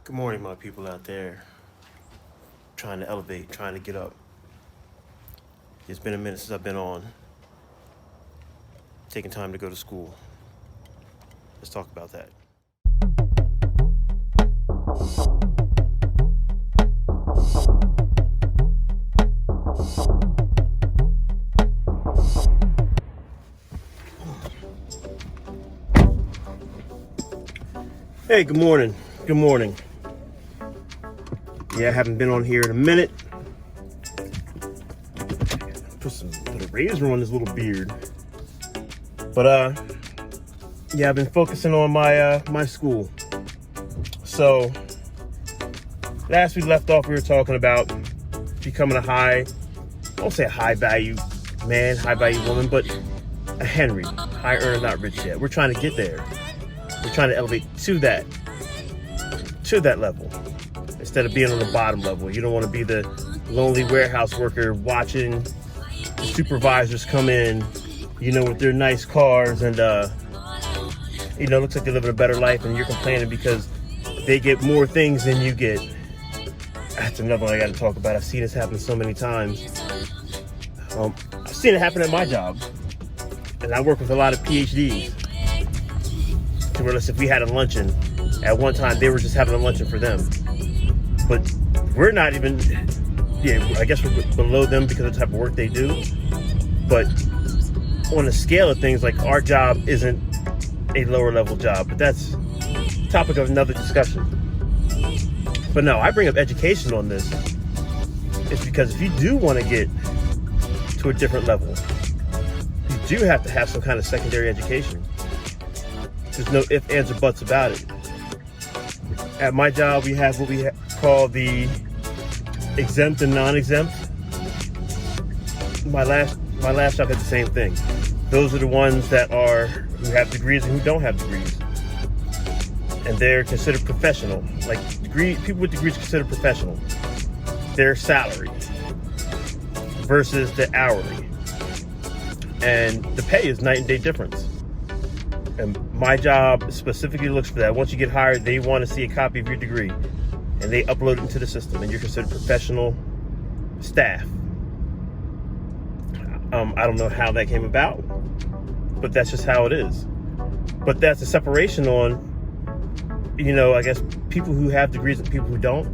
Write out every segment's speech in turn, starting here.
Good morning, my people out there trying to elevate, trying to get up. It's been a minute since I've been on, taking time to go to school. Let's talk about that. Hey, good morning. Good morning. Yeah, I haven't been on here in a minute. Put a razor on this little beard. But yeah, I've been focusing on my school. So last we left off, we were talking about becoming I won't say a high value man, high value woman, but a Henry, high earner, not rich yet. We're trying to get there. We're trying to elevate to that level instead of being on the bottom level. You don't want to be the lonely warehouse worker watching the supervisors come in, with their nice cars and, looks like they're living a better life, and you're complaining because they get more things than you get. That's another one I got to talk about. I've seen this happen so many times. I've seen it happen at my job, and I work with a lot of PhDs. To realize if we had a luncheon, at one time they were just having a luncheon for them, but we're not even. Yeah, I guess we're below them because of the type of work they do. But on the scale of things, like our job isn't a lower level job, but that's topic of another discussion. But no, I bring up education on this. It's because if you do want to get to a different level, you do have to have some kind of secondary education. There's no ifs, ands, or buts about it. At my job, we have what we call the exempt and non-exempt. My last job had the same thing. Those are the ones who have degrees and who don't have degrees, and they're considered professional. Like people with degrees considered professional. Their salary versus the hourly, and the pay is night and day difference. And my job specifically looks for that. Once you get hired, they want to see a copy of your degree, and they upload it into the system, and you're considered professional staff. I don't know how that came about, but that's just how it is. But that's a separation on, I guess people who have degrees and people who don't.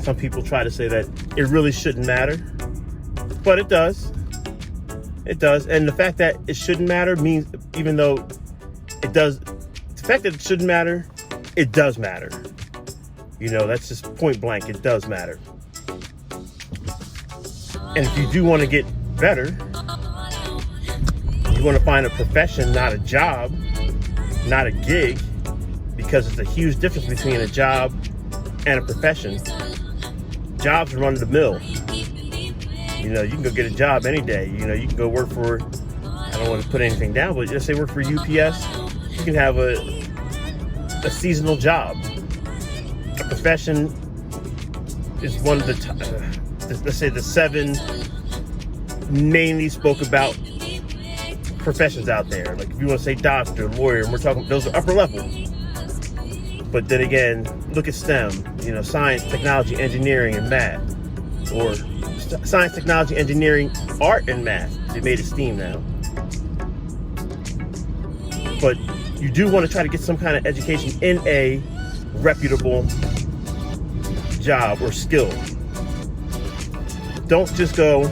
Some people try to say that it really shouldn't matter, but it does. It does. And the fact that it shouldn't matter means, even though it does, the fact that it shouldn't matter, it does matter. That's just point blank. It does matter. And if you do want to get better, you want to find a profession, not a job, not a gig, because it's a huge difference between a job and a profession. Jobs are run of the mill. You can go get a job any day. You can go work for, I don't want to put anything down, but just say work for UPS. You can have a seasonal job. A profession is one of the, let's say the 7 mainly spoke about professions out there. Like if you want to say doctor, lawyer, and we're talking, those are upper level. But then again, look at STEM, science, technology, engineering, and math. Or science, technology, engineering, art, and math. They made it STEAM now. But you do want to try to get some kind of education in a reputable job or skill. Don't just go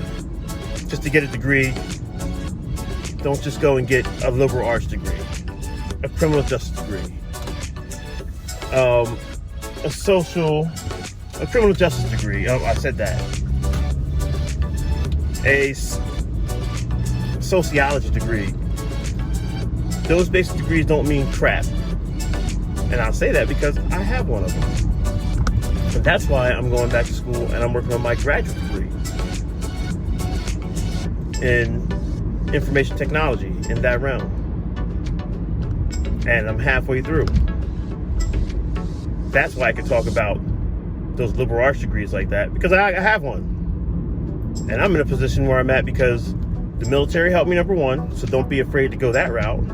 just to get a degree. Don't just go and get a liberal arts degree, a criminal justice degree, a criminal justice degree. Oh, I said that. A sociology degree. Those basic degrees don't mean crap. And I'll say that because I have one of them. And that's why I'm going back to school and I'm working on my graduate degree in information technology, in that realm. And I'm halfway through. That's why I can talk about those liberal arts degrees like that, because I have one. And I'm in a position where I'm at because the military helped me, number one, so don't be afraid to go that route.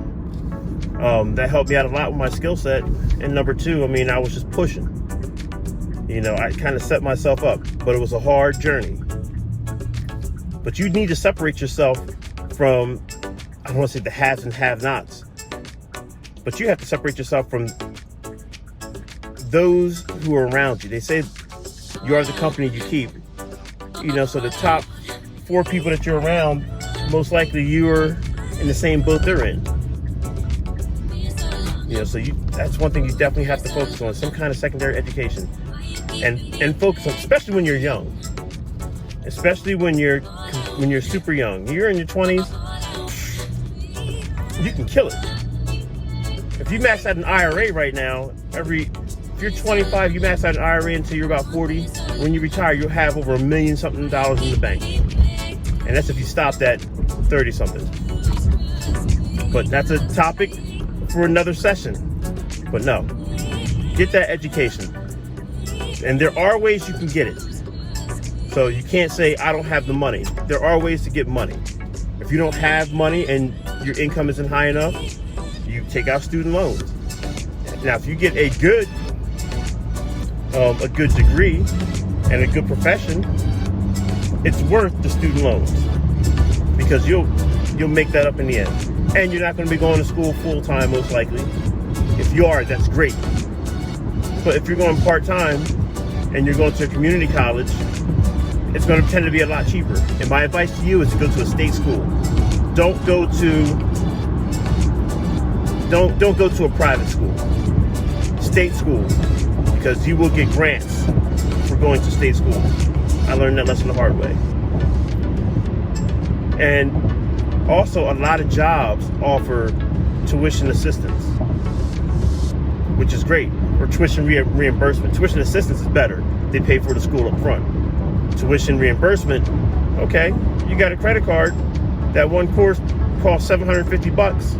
That helped me out a lot with my skill set. And number two, I was just pushing. You know, I kind of set myself up, but it was a hard journey. But you need to separate yourself from, I don't want to say the haves and have-nots, but you have to separate yourself from those who are around you. They say you are the company you keep. You know, so the top 4 people that you're around, most likely you're in the same boat they're in. You know, so that's one thing you definitely have to focus on, some kind of secondary education. And focus on, especially when you're young. Especially when you're super young. You're in your 20s, you can kill it. If you max out an IRA right now, if you're 25, you max out an IRA until you're about 40. When you retire, you'll have over $1 million something in the bank. And that's if you stopped at 30 something. But that's a topic for another session. But no, get that education. And there are ways you can get it. So you can't say, I don't have the money. There are ways to get money. If you don't have money and your income isn't high enough, you take out student loans. Now, if you get a good degree and a good profession, it's worth the student loans because you'll make that up in the end. And you're not going to be going to school full time, most likely. If you are, that's great. But if you're going part time and you're going to a community college, it's going to tend to be a lot cheaper. And my advice to you is to go to a state school. Don't go to a private school. State school, because you will get grants for going to state school. I learned that lesson the hard way. And also, a lot of jobs offer tuition assistance, which is great, or tuition reimbursement. Tuition assistance is better. They pay for the school up front. Tuition reimbursement, okay, you got a credit card. That one course costs $750.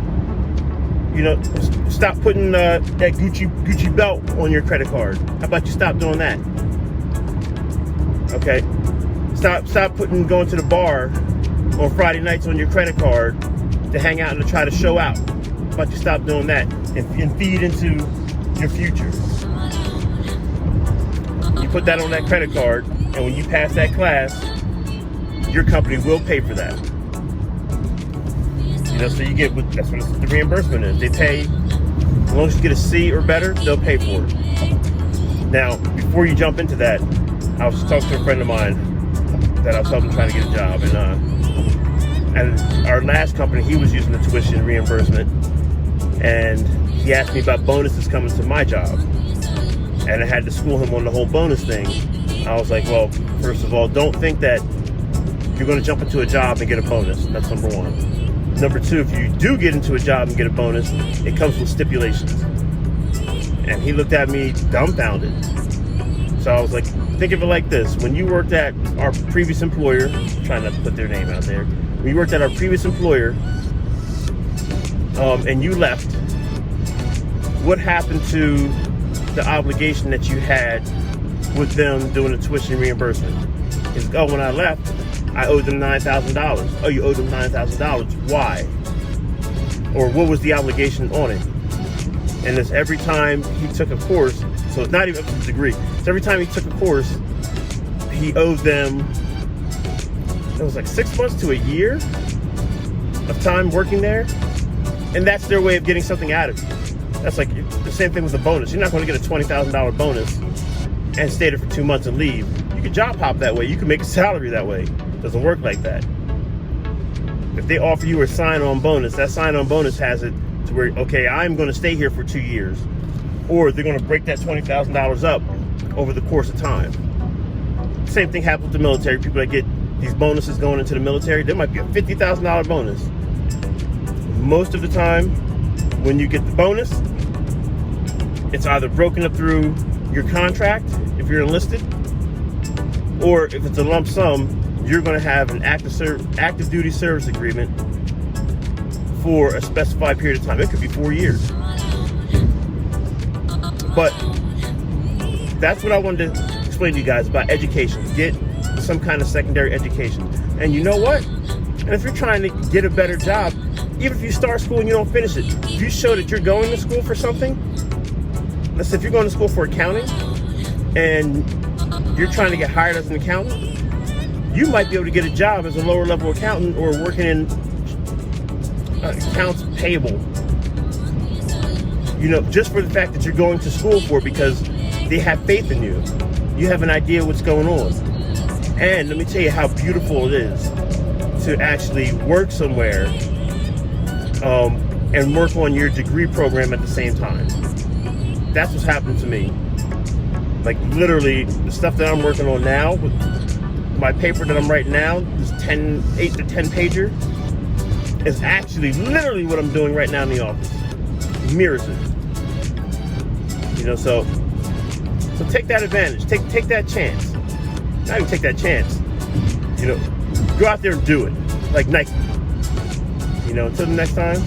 You know, stop putting that Gucci belt on your credit card. How about you stop doing that? Okay, stop going to the bar on Friday nights on your credit card to hang out and to try to show out. How about you stop doing that and feed into your future? You put that on that credit card, and when you pass that class, your company will pay for that. You know, so you get, that's what the reimbursement is. They pay, as long as you get a C or better, they'll pay for it. Now, before you jump into that, I was talking to a friend of mine that I was helping trying to get a job, and our last company, he was using the tuition reimbursement, and he asked me about bonuses coming to my job, and I had to school him on the whole bonus thing. I was like, well, first of all, don't think that you're going to jump into a job and get a bonus. That's number one. Number two, if you do get into a job and get a bonus, it comes with stipulations. And he looked at me dumbfounded. So I was like, think of it like this. When you worked at our previous employer, I'm trying not to put their name out there. When you worked at our previous employer, and you left, what happened to the obligation that you had with them doing the tuition reimbursement? Is, oh, when I left, I owed them $9,000. Oh, you owed them $9,000. Why? Or what was the obligation on it? And it's every time he took a course, so it's not even up to the degree. So every time he took a course, he owed them, it was like 6 months to a year of time working there. And that's their way of getting something out of you. That's like the same thing with a bonus. You're not going to get a $20,000 bonus and stay there for 2 months and leave. You can job hop that way. You can make a salary that way. It doesn't work like that. If they offer you a sign-on bonus, that sign-on bonus has it to where, okay, I'm going to stay here for 2 years. Or they're going to break that $20,000 up over the course of time. Same thing happens with the military. People that get these bonuses going into the military, there might be a $50,000 bonus. Most of the time, when you get the bonus, it's either broken up through your contract, if you're enlisted, or if it's a lump sum, you're going to have an active duty service agreement for a specified period of time. It could be 4 years. But that's what I wanted to explain to you guys about education. Get some kind of secondary education. And you know what? And if you're trying to get a better job, even if you start school and you don't finish it, if you show that you're going to school for something, let's say if you're going to school for accounting, and you're trying to get hired as an accountant, you might be able to get a job as a lower level accountant or working in accounts payable. You know, just for the fact that you're going to school for it, because they have faith in you. You have an idea what's going on. And let me tell you how beautiful it is to actually work somewhere and work on your degree program at the same time. That's what's happened to me. Like literally, the stuff that I'm working on now, with my paper that I'm writing now, this 8 to 10 pager, is actually literally what I'm doing right now in the office. Mirrors it. You know, so take that advantage. Take that chance. Not even take that chance. You know, go out there and do it. Like Nike. You know, until the next time.